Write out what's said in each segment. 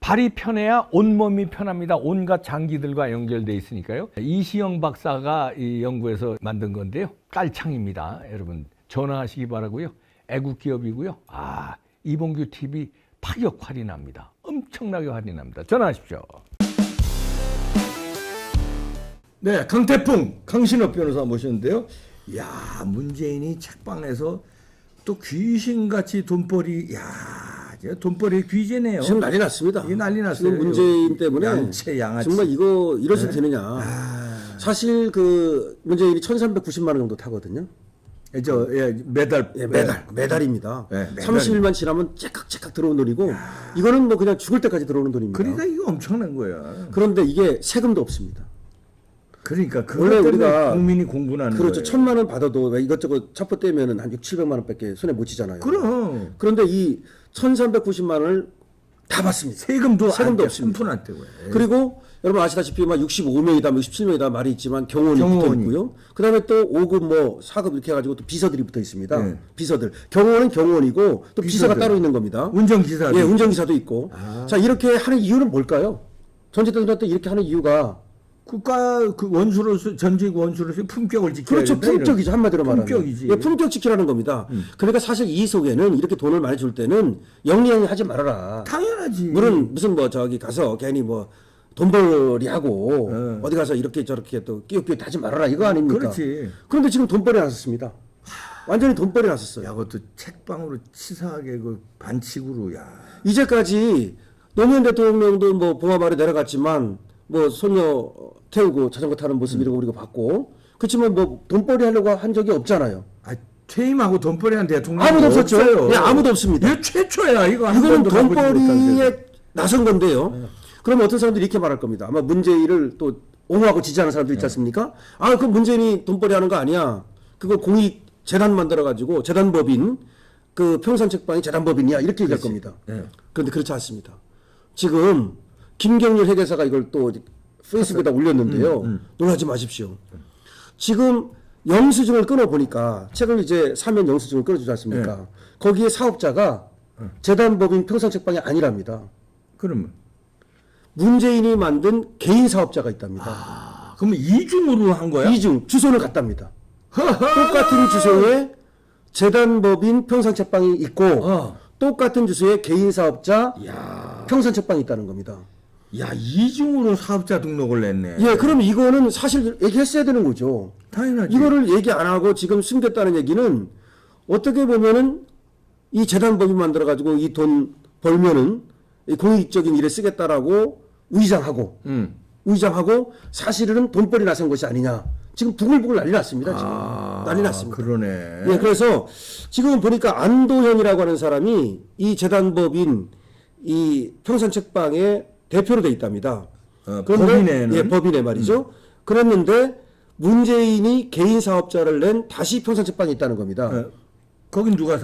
발이 편해야 온몸이 편합니다. 온갖 장기들과 연결되어 있으니까요. 이시영 박사가 이 연구에서 만든 건데요. 깔창입니다. 여러분 전화하시기 바라고요. 애국 기업이고요. 이봉규 TV 파격 할인합니다. 엄청나게 할인합니다. 전화하십시오. 네, 강태풍 강신업 변호사 모셨는데요. 야, 문재인이 책방에서 또 귀신같이 돈벌이, 돈벌이 귀재네요. 지금 난리 났습니다. 이게 난리 났어요. 지금 문재인 때문에 양채 양아치. 정말 이거 이러셔도 되느냐. 사실 그 문재인이 1,390만 원 정도 타거든요. 매달입니다. 네, 매달. 30일만 지나면 째깍째깍 들어오는 돈이고 이거는 뭐 그냥 죽을 때까지 들어오는 돈입니다. 그러니까 이거 엄청난 거야. 그런데 이게 세금도 없습니다. 그러니까 원래 그것 때문에 우리가 국민이 공분하는 그렇죠. 거예요. 1,000만 원 받아도 왜 이것저것 첩보 떼면은 한 600~700만 원밖에 손에 못 치잖아요. 그럼 그런데 이 1,390만 원을 다 받습니다. 세금도 없습니다. 푼 안 떼고. 그리고 여러분 아시다시피 막 65명이다, 67명이다 말이 있지만 경호원이 붙어 있고요. 그다음에 또 5급 뭐 4급 이렇게 해가지고 또 비서들이 붙어 있습니다. 네. 비서들. 경호원은 경호원이고 또 비서가 따로 있는 겁니다. 운전기사도. 예, 운전기사도 있고. 자, 이렇게 하는 이유는 뭘까요? 전제대통령 이렇게 하는 이유가 국가 그 원수로서 전직 원수로서 품격을 지켜야 그렇죠. 된다, 품격이죠. 한마디로 말하면. 품격이지. 예, 품격 지키라는 겁니다. 그러니까 사실 이 속에는 이렇게 돈을 많이 줄 때는 영리영리 하지 말아라. 당연하지. 물론 무슨 뭐 저기 가서 괜히 뭐 돈벌이 하고 어디 가서 이렇게 저렇게 또 끼웃끼웃 하지 말아라 이거 아닙니까? 그렇지. 그런데 지금 돈벌이 났었습니다. 완전히 돈벌이 났었어요. 야, 그것도 책방으로 치사하게 그 반칙으로 이제까지 노무현 대통령도 뭐 봉화마을에 내려갔지만 뭐 소녀 태우고 자전거 타는 모습 이런 거 우리가 봤고 그렇지만 뭐 돈벌이 하려고 한 적이 없잖아요. 퇴임하고 돈벌이 한 대통령 아무도 없었죠. 없어요. 예, 아무도 없습니다. 이게 최초야. 이거는 돈벌이에 나선 건데요. 그러면 어떤 사람들이 이렇게 말할 겁니다. 아마 문재인을 또 옹호하고 지지하는 사람들 있지 않습니까? 그 문재인이 돈벌이 하는 거 아니야. 그거 공익 재단 만들어가지고 재단법인 그 평산책방이 재단법인이야 이렇게 얘기할 겁니다. 그런데 그렇지 않습니다. 지금 김경률 회계사가 이걸 또 페이스북에다 올렸는데요. 놀라지 마십시오. 지금 영수증을 끊어보니까 책을 이제 사면 영수증을 끊어주지 않습니까? 거기에 사업자가 재단법인 평산책방이 아니랍니다. 그러면 문재인이 만든 개인 사업자가 있답니다. 그러면 이중으로 한 거야? 이중 주소를 갖답니다. 똑같은 주소에 재단법인 평산책방이 있고 똑같은 주소에 개인 사업자 평산책방이 있다는 겁니다. 야, 이중으로 사업자 등록을 냈네. 예, 그럼 이거는 사실 얘기했어야 되는 거죠. 당연하지. 이거를 얘기 안 하고 지금 숨겼다는 얘기는 어떻게 보면은 이 재단법인 만들어가지고 이 돈 벌면은 이 공익적인 일에 쓰겠다라고 의장하고 사실은 돈벌이 나선 것이 아니냐. 지금 부글부글 난리 났습니다. 지금 난리 났습니다. 그러네. 예, 그래서 지금 보니까 안도현이라고 하는 사람이 이 재단법인 이 평산책방의 대표로 돼 있답니다. 법인에는? 예, 법인에 말이죠. 그랬는데 문재인이 개인 사업자를 낸 다시 평산책방이 있다는 겁니다. 거긴 누가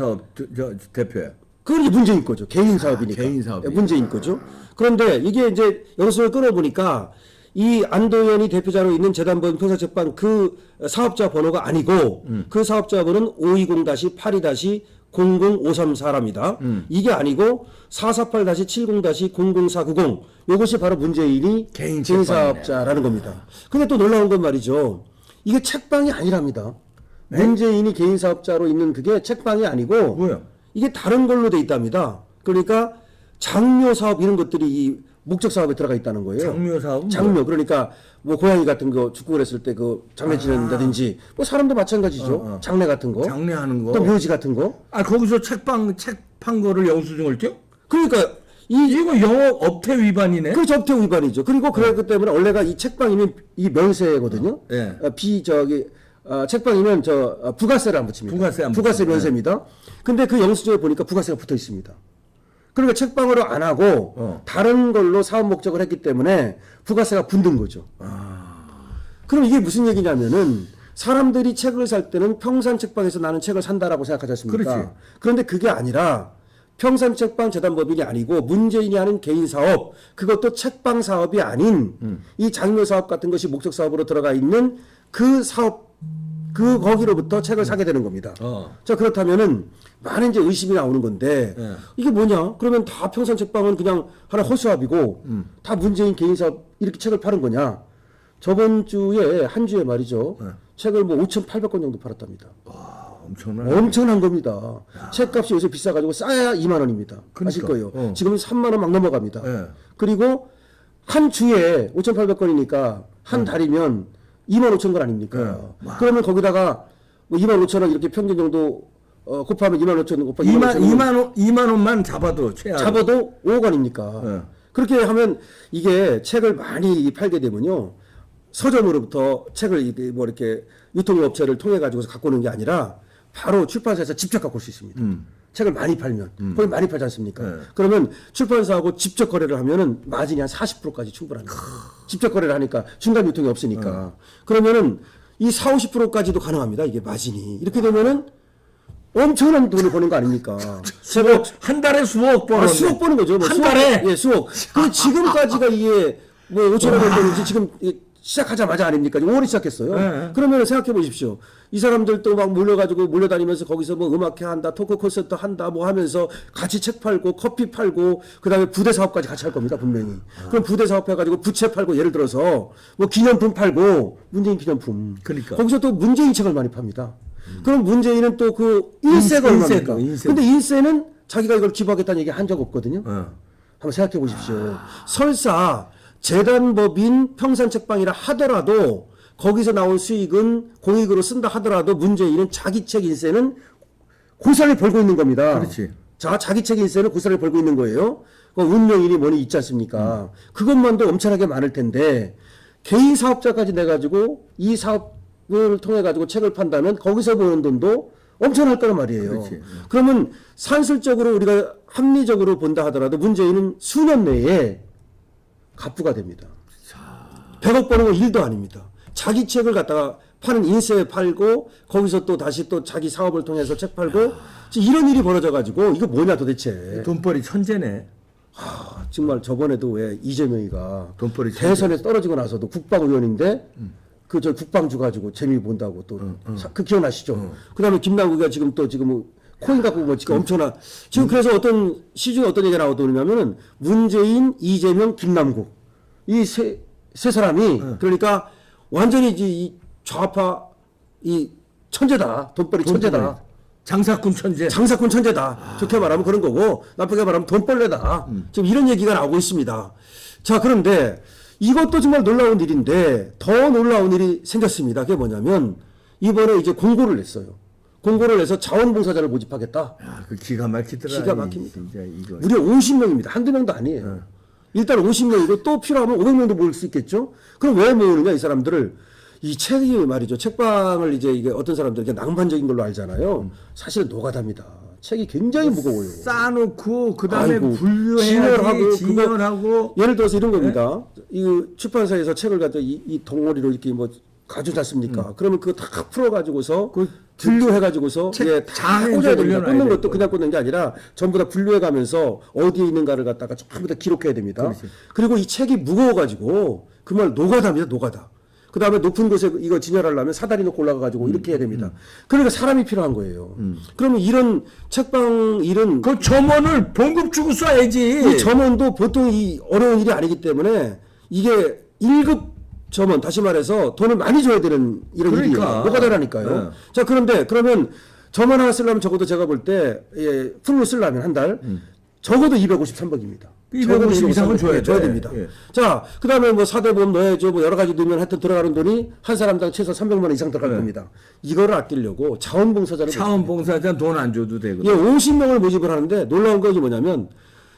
대표야? 그건 이제 문재인 거죠. 개인 사업이니까. 개인 사업이니까. 예, 문재인 거죠. 그런데 이게 이제 영수증을 끊어보니까 이 안도현이 대표자로 있는 재단법인 평산책방 그 사업자 번호가 아니고 그 사업자 번호는 520-82-005334입니다. 이게 아니고 448-70-00490 이것이 바로 문재인이 개인 개인 사업자라는 겁니다. 근데 또 놀라운 건 말이죠. 이게 책방이 아니랍니다. 문재인이 개인 사업자로 있는 그게 책방이 아니고 뭐야? 이게 다른 걸로 돼 있답니다. 그러니까 장묘 사업 이런 것들이 이 목적 사업에 들어가 있다는 거예요. 장묘 사업은 장묘 그러니까 뭐 고양이 같은 거 축구를 했을 때 그 장례 지낸다든지 뭐 사람도 마찬가지죠. 장례 같은 거. 장례하는 거. 또 묘지 같은 거. 거기서 책 판 거를 영수증을 떼? 그러니까 이거 영업 업태 위반이네. 그 접대 위반이죠. 그리고 그렇기 때문에 원래가 이 책방이면 이 면세거든요. 예. 책방이면 부가세를 안 붙입니다. 부가세 안 부가세 붙여요. 면세입니다. 근데 그 영수증에 보니까 부가세가 붙어 있습니다. 그러니까 책방으로 안 하고 다른 걸로 사업 목적을 했기 때문에 부가세가 붙는 거죠. 그럼 이게 무슨 얘기냐면은 사람들이 책을 살 때는 평산책방에서 나는 책을 산다라고 생각하지 않습니까? 그렇지. 그런데 그게 아니라 평산책방 재단법인이 아니고 문재인이 하는 개인 사업, 그것도 책방 사업이 아닌 이 장묘 사업 같은 것이 목적 사업으로 들어가 있는 그 사업 그 거기로부터 책을 사게 되는 겁니다. 자, 그렇다면은 많은 이제 의심이 나오는 건데 예. 이게 뭐냐? 그러면 다 평산 책방은 그냥 하나 허수아비고 다 문재인 개인 사업 이렇게 책을 파는 거냐? 저번 주에 한 주에 말이죠. 책을 뭐 5,800권 정도 팔았답니다. 엄청나네. 엄청난 겁니다. 책값이 요새 비싸가지고 싸야 2만 원입니다. 아실 거예요. 지금 3만 원 막 넘어갑니다. 예. 그리고 한 주에 5,800건이니까 한 달이면 2만 5천 건 아닙니까? 그러면 거기다가 뭐 2만 5천 원 이렇게 평균 정도 곱하면 2만 5천 원 곱하면 2만 원만 잡아도 최하. 잡아도 5억 원입니까? 예. 그렇게 하면 이게 책을 많이 팔게 되면요. 서점으로부터 책을 뭐 이렇게 유통업체를 통해 가지고서 갖고 오는 게 아니라 바로 출판사에서 직접 갖고 올 수 있습니다. 책을 많이 팔면 거기 많이 팔지 않습니까? 그러면 출판사하고 직접 거래를 하면은 마진이 한 40%까지 충분합니다. 직접 거래를 하니까 중간 유통이 없으니까. 그러면은 이 50까지도 가능합니다. 이게 마진이. 이렇게 되면은 엄청난 돈을 버는 거 아닙니까? 수억 한 달에 수억 버는 수억 버는 거죠. 뭐 한 수억, 달에? 예, 수억. 근데 지금까지가 이게 뭐 5천 원 정도인지 지금 시작하자마자 아닙니까? 5월에 시작했어요. 네. 그러면 생각해 보십시오. 이 사람들도 막 몰려가지고 몰려다니면서 거기서 뭐 음악회 한다, 토크 콘서트 한다, 뭐 하면서 같이 책 팔고 커피 팔고 그다음에 부대 사업까지 같이 할 겁니다, 분명히. 그럼 부대 사업 해가지고 부채 팔고 예를 들어서 뭐 기념품 팔고 문재인 기념품. 그러니까. 거기서 또 문재인 책을 많이 팝니다. 그럼 문재인은 또 그 인세가 얼마입니까? 근데 인세는 자기가 이걸 기부하겠다는 얘기 한 적 없거든요. 한번 생각해 보십시오. 설사 재단법인 평산책방이라 하더라도 거기서 나온 수익은 공익으로 쓴다 하더라도 문재인은 자기 책 인세는 고스란히 벌고 있는 겁니다. 그렇지. 자, 자기 책 인세는 고스란히 벌고 있는 거예요. 그 운명이니 뭐니 있지 않습니까? 그것만도 엄청나게 많을 텐데 개인 사업자까지 내가지고 이 사업을 통해 가지고 책을 판다면 거기서 버는 돈도 엄청날 거란 말이에요. 그렇지. 그러면 산술적으로 우리가 합리적으로 본다 하더라도 문재인은 수년 내에 갑부가 됩니다. 100억 버는 건 일도 아닙니다. 자기 책을 갖다가 파는 인쇄 팔고 거기서 또 다시 또 자기 사업을 통해서 책 팔고 이런 일이 벌어져 가지고 이거 뭐냐 도대체. 돈벌이 천재네. 정말 저번에도 왜 이재명이가 돈벌이 대선에서 떨어지고 나서도 국방의원인데 그 저 국방주 가지고 재미 본다고 또 그 기억나시죠? 그다음에 김남국이가 지금 코인 갖고 뭐 지금 엄청나 지금 그래서 어떤 시중에 어떤 얘기가 나오더냐면은 문재인, 이재명, 김남국 이 세 사람이 그러니까 완전히 이 좌파 이 천재다 돈벌이 천재다. 장사꾼 천재. 장사꾼 천재다. 좋게 말하면 그런 거고 나쁘게 말하면 돈벌레다. 지금 이런 얘기가 나오고 있습니다. 자, 그런데 이것도 정말 놀라운 일인데 더 놀라운 일이 생겼습니다. 그게 뭐냐면 이번에 이제 공고를 냈어요. 공고를 내서 자원봉사자를 모집하겠다. 야, 그 기가 막히더라. 기가 막힙니다. 진짜 이거. 무려 50명입니다. 한두 명도 아니에요. 일단 50명이고 또 필요하면 500명도 모을 수 있겠죠. 그럼 왜 모으느냐 이 사람들을. 이 책이 말이죠. 책방을 이제 이게 어떤 사람들 이렇게 낭만적인 걸로 알잖아요. 사실은 노가다입니다. 책이 굉장히 무거워요. 쌓아놓고 그다음에 아이고, 분류해야지. 진열하고 진열하고. 예를 들어서 이런 겁니다. 이 출판사에서 책을 갖다 이 덩어리로 이렇게 뭐 가져지 않습니까? 그러면 그거 다 풀어가지고서 분류해가지고서 책 다 장에 꽂아야 됩니다. 올려놔야 꽂는 것도 되고. 그냥 꽂는 게 아니라 전부 다 분류해가면서 어디에 있는가를 갖다가 전부 다 기록해야 됩니다. 그리고 이 책이 무거워가지고 그 말 노가다입니다. 노가다. 그 다음에 높은 곳에 이거 진열하려면 사다리 놓고 올라가가지고 이렇게 해야 됩니다. 그러니까 사람이 필요한 거예요. 그러면 이런 책방 일은 그 점원을 봉급 주고 써야지. 이 점원도 보통 이 어려운 일이 아니기 때문에 이게 1급 점원 다시 말해서 돈을 많이 줘야 되는 이런 그러니까. 일이에요. 노가다라니까요. 네. 자, 그런데 그러면 점원 하나 쓰려면 적어도 제가 볼 때 풀로 쓰려면 한 달 적어도 253억입니다. 250 이상은 줘야 됩니다. 예. 자, 그 다음에 뭐 사대보험 넣어야죠. 뭐 여러 가지 넣으면 하여튼 들어가는 돈이 한 사람당 최소 300만 원 이상 들어갈 겁니다. 이거를 아끼려고 자원봉사자를 차원봉사자 돈 안 줘도 되거든. 예, 50명을 모집을 하는데 놀라운 것이 뭐냐면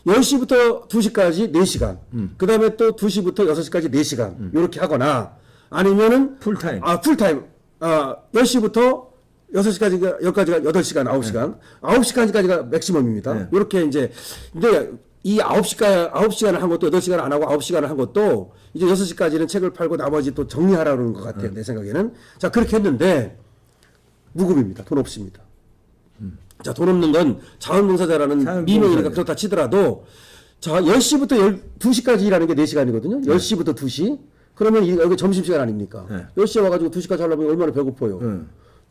10시부터 2시까지 4시간. 그 다음에 또 2시부터 6시까지 4시간. 이렇게 하거나 아니면은 풀타임. 풀타임. 10시부터 6시까지가 10까지가 8시간, 9시간. 9시까지가 맥시멈입니다. 이렇게 이제 근데 이 9시간을 한 것도 8시간을 안 하고 9시간을 한 것도 이제 6시까지는 책을 팔고 나머지 또 정리하라는 것 같아요. 내 생각에는. 자, 그렇게 했는데 무급입니다. 돈 없습니다. 자, 돈 없는 건 자원봉사자라는 미명이니까 그렇다 치더라도 자, 10시부터 2시까지 일하는 게 4시간이거든요. 10시부터 2시. 그러면 여기 점심시간 아닙니까? 10시에 와가지고 2시까지 하려면 얼마나 배고파요.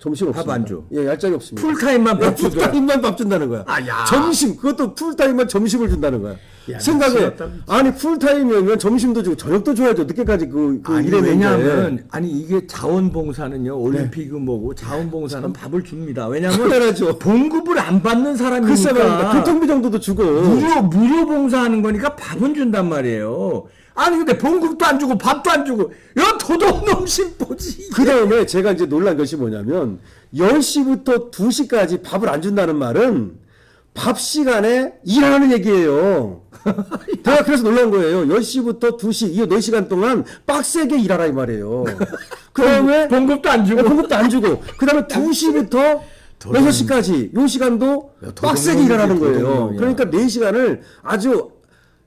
점심 밥 없습니다. 안 줘. 예, 얄짤이 없습니다. 풀타임만 밥 예, 주더라. 풀타임만 밥 준다는 거야. 아, 야. 점심 그것도 풀타임만 점심을 준다는 거야. 야, 생각해. 미치겠다, 아니 풀타임이면 점심도 주고 저녁도 줘야죠. 늦게까지 그 아니, 일했는데. 왜냐하면 아니 이게 자원봉사는요 올림픽은 뭐고 자원봉사는 밥을 줍니다. 왜냐하면 당연하죠. 봉급을 안 받는 글쎄 말입니다. 사람이니까 교통비 정도도 주고. 무료 봉사하는 거니까 밥은 준단 말이에요. 아니 근데 봉급도 안 주고 밥도 안 주고 야 도둑놈 심보지. 그 다음에 제가 이제 놀란 것이 뭐냐면 10시부터 2시까지 밥을 안 준다는 말은 밥 시간에 일하는 얘기예요. 제가 그래서 놀란 거예요. 10시부터 2시, 이 4시간 동안 빡세게 일하라 이 말이에요. 그 다음에 봉급도 안 주고 봉급도 안 주고, 그 다음에 2시부터 6시까지 요 시간도 빡세게 일하라는 거예요. 도둑놈이야. 그러니까 4시간을 아주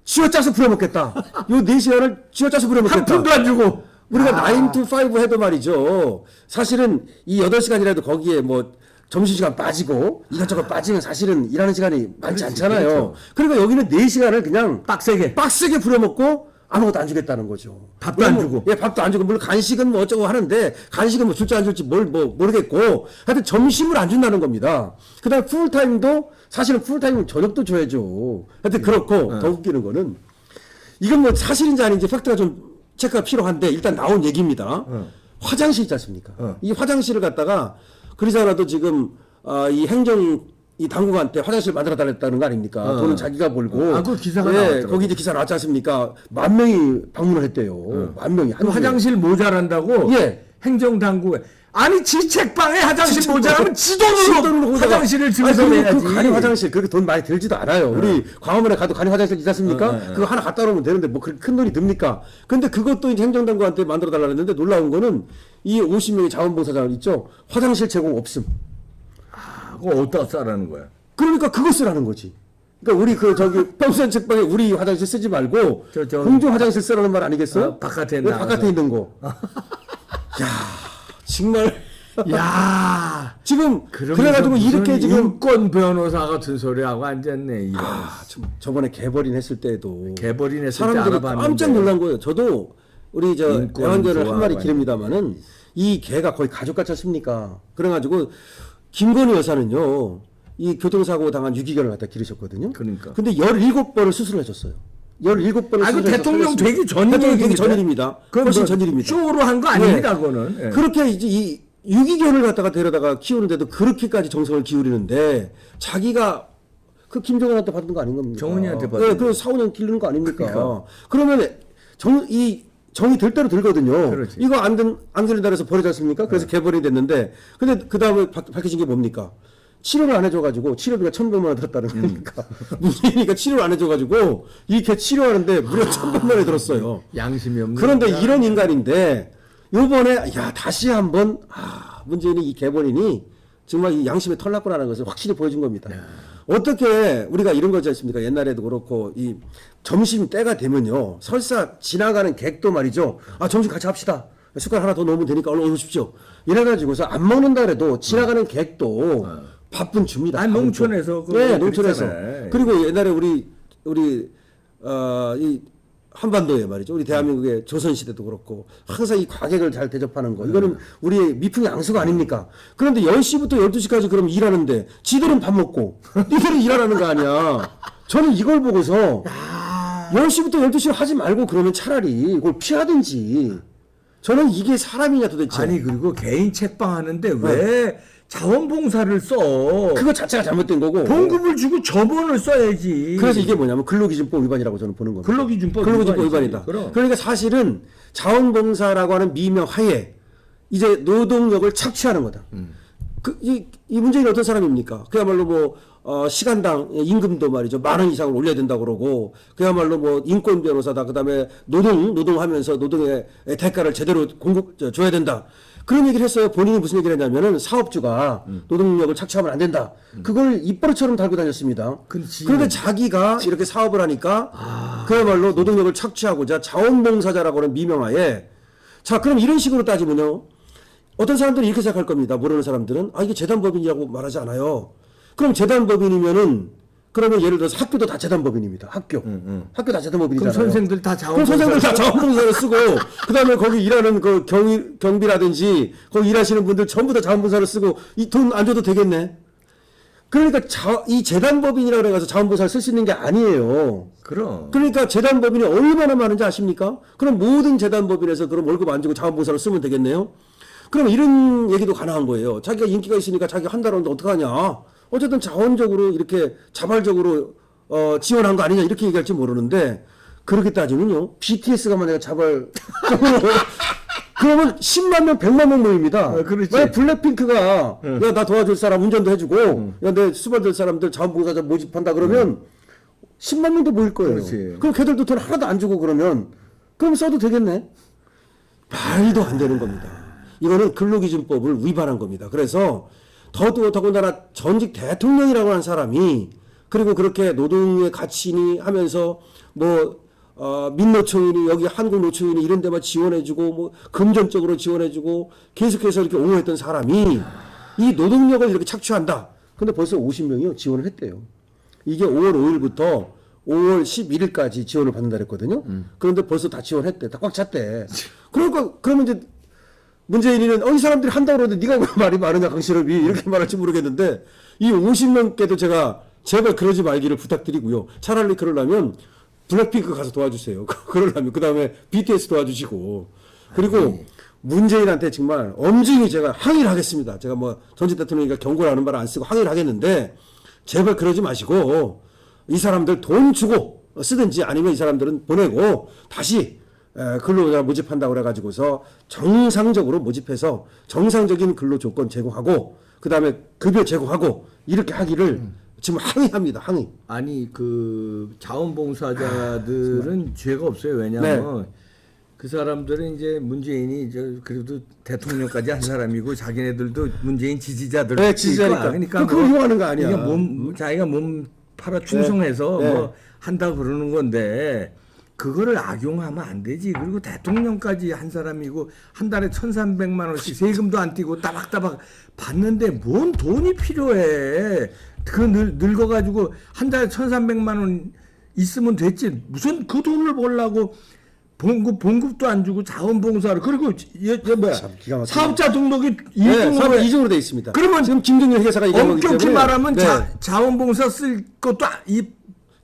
쥐어짜서 부려먹겠다. 요 4시간을 쥐어짜서 부려먹겠다. 한 푼도 안 주고 우리가 9 to 5 해도 말이죠. 사실은 이 8시간이라도 거기에 뭐 점심시간 빠지고 이것저것 빠지면 사실은 일하는 시간이 많지 않잖아요. 그렇죠. 그러니까 여기는 4시간을 그냥 빡세게 부려먹고 아무것도 안 주겠다는 거죠. 밥도 안 뭐, 주고. 예, 밥도 안 주고. 물론 간식은 뭐 어쩌고 하는데 간식은 뭐 줄지 안 줄지 모르겠고 하여튼 점심을 안 준다는 겁니다. 그 다음에 풀타임도 사실은 풀타임은 저녁도 줘야죠. 하여튼 그렇고 더 웃기는 거는 이건 뭐 사실인지 아닌지 팩트가 좀 체크가 필요한데 일단 나온 얘기입니다. 화장실 있지 않습니까? 이 화장실을 갖다가 그러잖아도 지금 이 이 당국한테 화장실 만들어 달랬다는 거 아닙니까? 돈은 자기가 벌고. 그 기사가 나왔더라고요. 거기 이제 기사 나왔지 않습니까? 10,000명이 방문을 했대요. 10,000명이. 그 화장실 모자란다고 예. 행정당국에 아니 지 책방에 화장실 모자라면 지 돈으로 거기다가- 화장실을 아니, 증설해야지. 그 간이 화장실 그렇게 돈 많이 들지도 않아요. 우리 광화문에 가도 간이 화장실 있지 않습니까? 그거 하나 갖다 놓으면 되는데 뭐 그렇게 큰 돈이 듭니까? 근데 그것도 이제 행정당국한테 만들어 달라 했는데 놀라운 거는 이 50명의 자원봉사자들 있죠. 화장실 제공 없음. 그거 어디다 싸라는 거야? 그러니까 그거 쓰라는 거지. 그러니까 우리 평소엔 책방에 우리 화장실 쓰지 말고 저- 공중 화장실 쓰라는 말 아니겠어요? 바깥에 네, 나가서. 바깥에 있는 거. 야, 정말 야 지금 그러면서 그래가지고 무슨 이렇게 지금 인권 변호사 같은 소리하고 앉았네 이런. 저번에 개벌인 했을 때도 개벌인 했을 때 사람들이 알아봤는데. 깜짝 놀란 거예요. 저도 우리 저 인권 애완견을 한 좋아하고 마리 기릅니다마는 이 개가 거의 가족 같지 않습니까? 그래가지고 김건희 여사는요 이 교통사고 당한 유기견을 갖다 기르셨거든요. 그러니까. 근데 17번을 수술을 해줬어요. 17번을 아, 그 수술해서 대통령 살렸습니다. 되기 전 대통령 되기 얘기인데? 전일입니다. 그건 훨씬 뭐 전일입니다. 쇼로 한 거 아닙니다, 그거는. 예. 그렇게 이제 이 유기견을 갖다가 데려다가 키우는데도 그렇게까지 정성을 기울이는데 자기가 그 김정은한테 받은 거 아닌 겁니까? 정은이한테 받은 네, 그래서 4, 5년 기르는 거 아닙니까? 그러니까. 그러면 정이 들 대로 들거든요. 그렇지. 이거 안 기른다 해서 버리지 않습니까? 그래서 개벌이 됐는데 근데 그 다음에 밝혀진 게 뭡니까? 치료를 안 해줘가지고 치료비가 1,100만 원 들었다는 거니까 문재인이가 치료를 안 해줘가지고 이 개 치료하는데 무려 1,100만 원이 들었어요. 양심이 없는. 그런데 거야. 이런 인간인데 요번에 다시 한번 문재인이 이 개벌인이 정말 이 양심에 털났구나라는 것을 확실히 보여준 겁니다. 어떻게 우리가 이런 거지 않습니까? 옛날에도 그렇고 이 점심 때가 되면요 설사 지나가는 객도 말이죠. 점심 같이 합시다. 숟가락 하나 더 넣으면 되니까 얼른 오십시오. 이래가지고서 안 먹는다 그래도 지나가는 객도 밥은 줍니다. 아니, 밥은 농촌에서 줘. 그거 네, 농촌에서. 그랬잖아요. 그리고 옛날에 우리 이 한반도에 말이죠. 우리 대한민국의 조선시대도 그렇고 항상 이 과객을 잘 대접하는 거. 이거는 우리의 미풍양수가 아닙니까? 그런데 10시부터 12시까지 그럼 일하는데 지들은 밥 먹고 니들은 일하라는 거 아니야. 저는 이걸 보고서 10시부터 12시를 하지 말고 그러면 차라리 이걸 피하든지. 저는 이게 사람이냐 도대체. 아니 그리고 개인 책방 하는데 왜 자원봉사를 써? 그거 자체가 잘못된 거고. 봉급을 주고 저번을 써야지. 그래서 이게 뭐냐면 근로기준법 위반이라고 저는 보는 겁니다. 근로기준법 위반이다. 위반이지. 그럼. 그러니까 사실은 자원봉사라고 하는 미명 하에 이제 노동력을 착취하는 거다. 이 문재인이 어떤 사람입니까? 그야말로 뭐 시간당 임금도 말이죠 10,000원 이상을 올려야 된다고 그러고 그야말로 뭐 인권 변호사다. 그다음에 노동하면서 노동의 대가를 제대로 줘야 된다. 그런 얘기를 했어요. 본인이 무슨 얘기를 했냐면은 사업주가 노동력을 착취하면 안 된다. 그걸 입버릇처럼 달고 다녔습니다. 그런데 자기가 이렇게 사업을 하니까 그야말로 노동력을 착취하고자 자원봉사자라고 하는 미명하에 자 그럼 이런 식으로 따지면요. 어떤 사람들은 이렇게 생각할 겁니다. 모르는 사람들은 이게 재단법인이라고 말하지 않아요. 그럼 재단법인이면은 그러면 예를 들어서 학교도 다 재단법인입니다. 학교 다 재단법인이잖아요. 그럼 선생들 다 그럼 선생들 다 자원봉사를 쓰고 그다음에 거기 일하는 그 경비라든지 거기 일하시는 분들 전부 다 자원봉사를 쓰고 이 돈 안 줘도 되겠네. 그러니까 이 재단법인이라고 해서 자원봉사를 쓸 수 있는 게 아니에요. 그럼. 그러니까 재단법인이 얼마나 많은지 아십니까? 그럼 모든 재단법인에서 그럼 월급 안 주고 자원봉사를 쓰면 되겠네요. 그럼 이런 얘기도 가능한 거예요. 자기가 인기가 있으니까 자기가 한 달 오는데 어떡하냐. 어쨌든 자원적으로 이렇게 자발적으로 지원한 거 아니냐 이렇게 얘기할지 모르는데 그렇게 따지면요. BTS가 만약에 자발적으로 그러면 10만 명, 100만 명 모입니다. 그렇지. 왜 블랙핑크가 야 나 도와줄 사람 운전도 해주고 야 내 수발될 사람들 자원봉사자 모집한다 그러면 10만 명도 모일 거예요. 그렇지. 그럼 걔들도 돈 하나도 안 주고 그러면 그럼 써도 되겠네. 말도 안 되는 겁니다. 이거는 근로기준법을 위반한 겁니다. 그래서 더군다나 전직 대통령이라고 하는 사람이 그리고 그렇게 노동의 가치니 하면서 민노총이니 여기 한국노총이니 이런 데만 지원해주고 뭐 금전적으로 지원해주고 계속해서 이렇게 옹호했던 사람이 이 노동력을 이렇게 착취한다. 근데 벌써 50명이요 지원을 했대요. 이게 5월 5일부터 5월 11일까지 지원을 받는다 그랬거든요. 그런데 벌써 다 지원했대. 다 꽉 찼대. 그러면 이제 문재인이는 이 사람들이 한다고 그러는데 네가 왜 말이 많으냐 강실업이 이렇게 말할지 모르겠는데 이 50명께도 제가 제발 그러지 말기를 부탁드리고요. 차라리 그러려면 블랙핑크 가서 도와주세요. 그러려면 그 다음에 BTS 도와주시고 그리고 문재인한테 정말 엄중히 제가 항의를 하겠습니다. 제가 뭐 전직 대통령이니까 경고를 하는 말을 안 쓰고 항의를 하겠는데 제발 그러지 마시고 이 사람들 돈 주고 쓰든지 아니면 이 사람들은 보내고 다시 근로자 모집한다고 그래가지고서 정상적으로 모집해서 정상적인 근로 조건 제공하고 그 다음에 급여 제공하고 이렇게 하기를 지금 항의합니다. 항의. 아니 그 자원봉사자들은 죄가 없어요. 왜냐하면 그 사람들은 이제 문재인이 그래도 대통령까지 한 사람이고 자기네들도 문재인 지지자들. 네, 지지자니까. 그러니까 그걸 이용하는 거 아니야. 이게 자기가 몸 팔아 충성해서 뭐 한다 그러는 건데 그거를 악용하면 안 되지. 그리고 대통령까지 한 사람이고 한 달에 1,300만 원씩 세금도 안 떼고 따박따박 받는데 뭔 돈이 필요해. 그 늙어가지고 한 달에 1,300만 원 있으면 됐지. 무슨 그 돈을 벌라고 봉급도 안 주고 자원봉사를 그리고 뭐야 사업자 등록이 사업자 이중으로 돼 있습니다. 그러면 지금 김종률 회계사가 얘기한 거기 때문에 엄격히 말하면 자원봉사 쓸 것도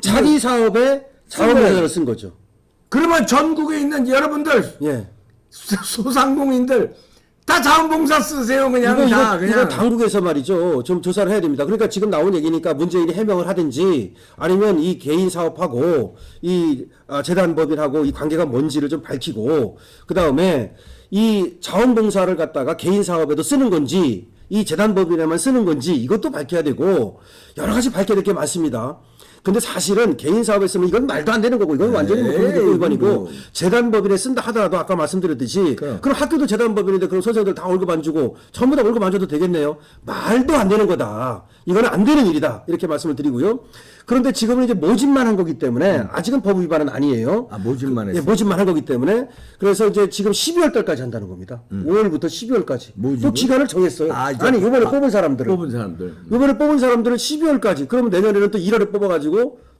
자기 사업에 자원봉사를 쓴 거죠. 그러면 전국에 있는 여러분들 소상공인들 다 자원봉사 쓰세요. 그냥 이거 당국에서 말이죠. 좀 조사를 해야 됩니다. 그러니까 지금 나온 얘기니까 문재인이 해명을 하든지 아니면 이 개인 사업하고 이 재단법인하고 이 관계가 뭔지를 좀 밝히고 그 다음에 이 자원봉사를 갖다가 개인 사업에도 쓰는 건지 이 재단법인에만 쓰는 건지 이것도 밝혀야 되고 여러 가지 밝혀야 될 게 많습니다. 근데 사실은 개인 사업에 쓰면 이건 말도 안 되는 거고 이건 완전히 근로기준법 위반이고 재단법인에 쓴다 하더라도 아까 말씀드렸듯이 그럼 학교도 재단법인인데 그럼 선생님들 다 월급 안 주고 전부 다 월급 안 줘도 되겠네요. 말도 안 되는 거다. 이거는 안 되는 일이다. 이렇게 말씀을 드리고요. 그런데 지금은 이제 모집만 한 거기 때문에 아직은 법 위반은 아니에요. 모집만 했어요. 모집만 한 거기 때문에 그래서 이제 지금 12월 달까지 한다는 겁니다. 5월부터 12월까지. 또 기간을 정했어요. 아니 이번에 뽑은 사람들은. 이번에 뽑은 사람들은 12월까지. 그러면 내년에는 또 1월에 뽑아가지고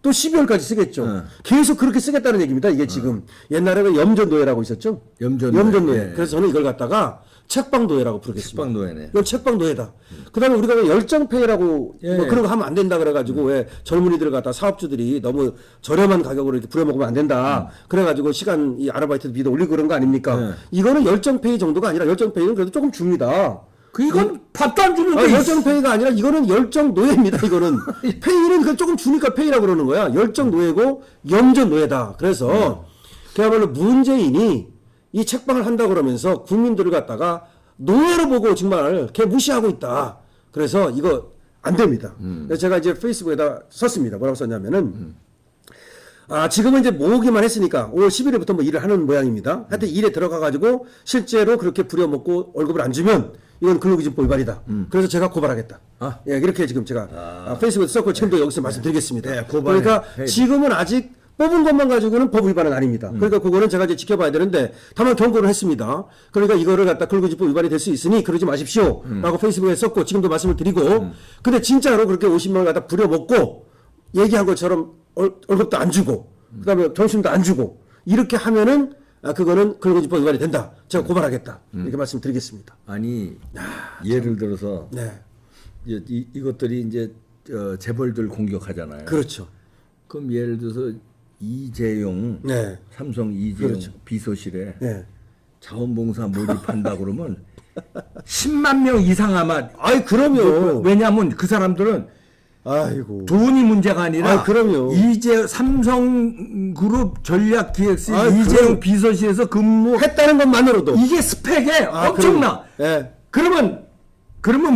또 12월까지 쓰겠죠. 계속 그렇게 쓰겠다는 얘기입니다. 이게 지금 옛날에는 염전노예라고 있었죠. 염전노예. 그래서 저는 이걸 갖다가 책방노예라고 부르겠습니다. 책방노예네. 이건 책방노예다. 그다음에 우리가 왜 열정페이라고 뭐 그런 거 하면 안 된다 그래가지고 왜 젊은이들 갖다 사업주들이 너무 저렴한 가격으로 이렇게 부려먹으면 안 된다. 그래가지고 시간 이 아르바이트비도 올리고 그런 거 아닙니까? 이거는 열정페이 정도가 아니라 열정페이는 그래도 조금 줍니다. 이건 밥도 안 주는데 열정페이가 아니라 이거는 열정노예입니다. 이거는 페이는 그 조금 주니까 페이라고 그러는 거야. 열정노예고 염전노예다. 그래서 그야말로 문재인이 이 책방을 한다 그러면서 국민들을 갖다가 노예로 보고 정말 걔 무시하고 있다. 그래서 이거 안 됩니다. 그래서 제가 이제 페이스북에다 썼습니다. 뭐라고 썼냐면은 지금은 이제 모으기만 했으니까 5월 11일부터 뭐 일을 하는 모양입니다. 하여튼 일에 들어가가지고 실제로 그렇게 부려먹고 월급을 안 주면 이건 근로기준법 위반이다. 그래서 제가 고발하겠다. 이렇게 지금 제가 페이스북에 썼고 지금도 여기서 말씀드리겠습니다. 그러니까 지금은 아직 뽑은 것만 가지고는 법 위반은 아닙니다. 그러니까 그거는 제가 이제 지켜봐야 되는데 다만 경고를 했습니다. 그러니까 이거를 갖다 근로기준법 위반이 될 수 있으니 그러지 마십시오. 라고 페이스북에 썼고 지금도 말씀을 드리고 근데 진짜로 그렇게 50명을 갖다 부려먹고 얘기한 것처럼 월급도 안 주고 그다음에 점심도 안 주고 이렇게 하면은 그거는 근로기준법 위반이 된다. 제가 고발하겠다. 이렇게 말씀드리겠습니다. 아니 예를 들어서 네, 이것들이 이제 재벌들 공격하잖아요. 그렇죠. 그럼 예를 들어서 이재용 네, 삼성 이재용 그렇죠. 비서실에 네. 자원봉사 모집한다 그러면 10만 명 이상 아마 아이 그럼요. 왜냐하면 그 사람들은 아이고. 돈이 문제가 아니라 아, 그럼요. 삼성그룹 전략기획실 아, 이재용 그럼. 비서실에서 근무했다는 했다는 것만으로도. 이게 스펙에 엄청나. 예. 그러면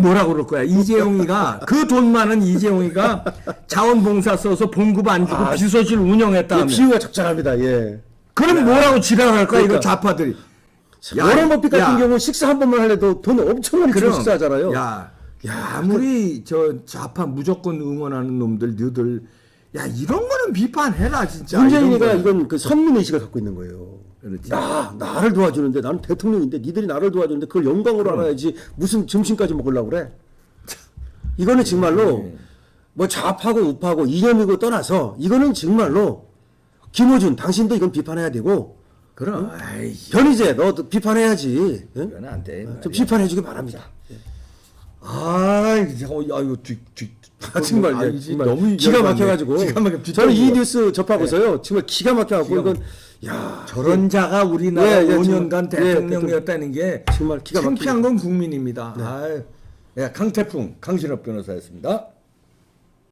뭐라 그럴 거야? 이재용이가 그 돈 많은 이재용이가 자원봉사 써서 봉급 안 주고 비서실 운영했다 하면 비유가 적절합니다. 예. 그럼 뭐라고 지랄할 거야? 그러니까. 이거 좌파들이. 워런 버핏 같은 야. 경우 식사 한 번만 하려도 돈 엄청나게 주고 식사하잖아요. 야, 아무리 저 좌파 무조건 응원하는 놈들 너들 야 이런 거는 비판해라 진짜. 문재인이가 이런 거는. 이건 그 선민 의식을 갖고 있는 거예요. 그렇지. 나를 도와주는데 나는 대통령인데 니들이 나를 도와주는데 그걸 영광으로 알아야지 무슨 점심까지 먹으려고 그래. 이거는 정말로 뭐 좌파고 우파고 이념이고 떠나서 이거는 정말로 김호준 당신도 이건 비판해야 되고 그럼 아이 변희재 너도 비판해야지. 응? 이건 안 돼. 좀 비판해주기 바랍니다. 아이 이거 정말, 아, 예, 정말 너무 기가 열받네. 막혀가지고 기가 막혀. 저는 이 뉴스 접하고서요 정말 기가 막혀갖고 이건 저런 자가 우리나라 예, 예, 5년간 정말, 대통령이었다는 게 정말 기가 창피한 건 국민입니다. 아유. 예, 강태풍 강신업 변호사였습니다.